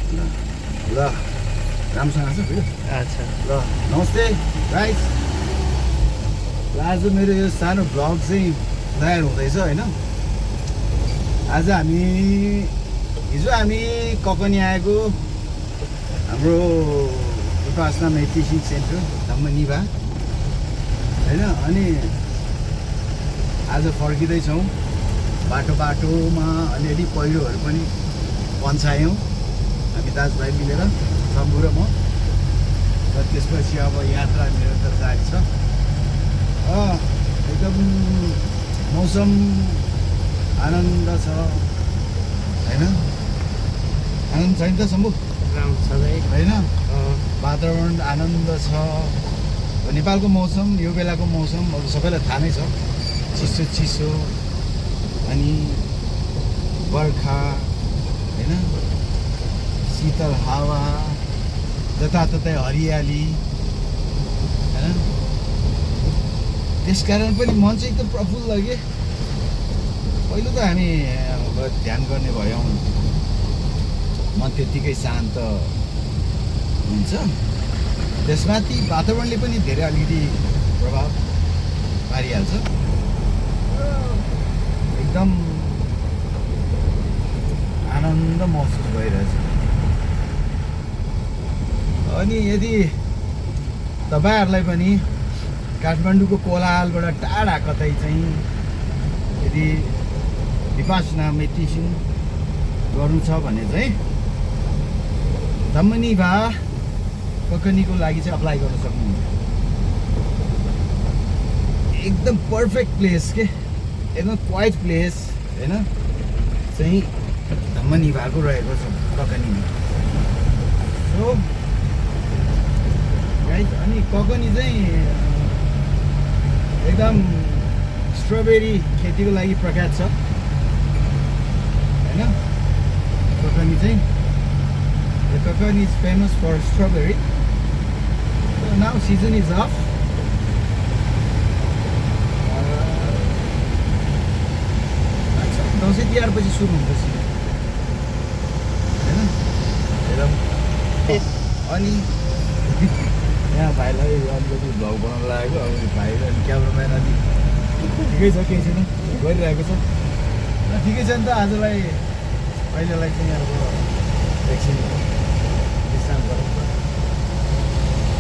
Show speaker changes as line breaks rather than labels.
ल राम्रोसँग आएको छ भिडियो
अच्छा
ल नमस्ते गाइस ल आज मेरो यो सानो भ्लग चाहिँ तयार हुँदैछ होइन आज हिजो हामी ककनी आएको हाम्रो उपासना मेडिटेसन सेन्टर धम्मनिभा होइन अनि आज फर्किँदैछौँ बाटोमा अलिअलि पहिरोहरू पनि पन्छायौँ हामी दाजुभाइ मिलेर शम्भु र म र त्यसपछि अब यात्रा निरन्तर जारी छ एकदम मौसम आनन्द छ होइन आनन्द छ नि त शम्भु
राम्रो छ भाइ
होइन वातावरण आनन्द छ नेपालको मौसम यो बेलाको मौसम अब सबैलाई थाहा नै छ चिसो अनि बर्खा होइन शीतल हावा जताततै हरियाली होइन त्यस कारण पनि मन चाहिँ एकदम प्रफुल्ल के पहिलो त हामी अब ध्यान गर्ने भयौँ मन त्यत्तिकै शान्त हुन्छ त्यसमाथि वातावरणले पनि धेरै अलिकति प्रभाव पारिहाल्छ एकदम आनन्द महसुस भइरहेछ अनि यदि तपाईँहरूलाई पनि काठमाडौँको कोलाहलबाट टाढा कतै चाहिँ यदि विपासना मेडिटेसन गर्नु छ भने चाहिँ धम्मनिभा ककनीको लागि चाहिँ अप्लाई गर्न सक्नुहुन्छ एकदम पर्फेक्ट प्लेस के एकदम क्वाइट प्लेस होइन चाहिँ धम्मनिभाको रहेको छ ककनीमा सो राइट अनि ककनी चाहिँ एकदम स्ट्रबेरी खेतीको लागि प्रख्यात छ होइन ककनी चाहिँ The coconut is famous for strawberry. So now season is off. Dashain Tihar पछि सुरु हुन्छ सिजन होइन अनि यहाँ भाइलाई अलिकति भ्लग बनाउन लागेको अब भाइ अनि क्यामेराम्यान अलि ठिकै छ केही छैन गरिरहेको छ र ठिकै छ नि त आजलाई अहिलेलाई चाहिँ अब एकछिन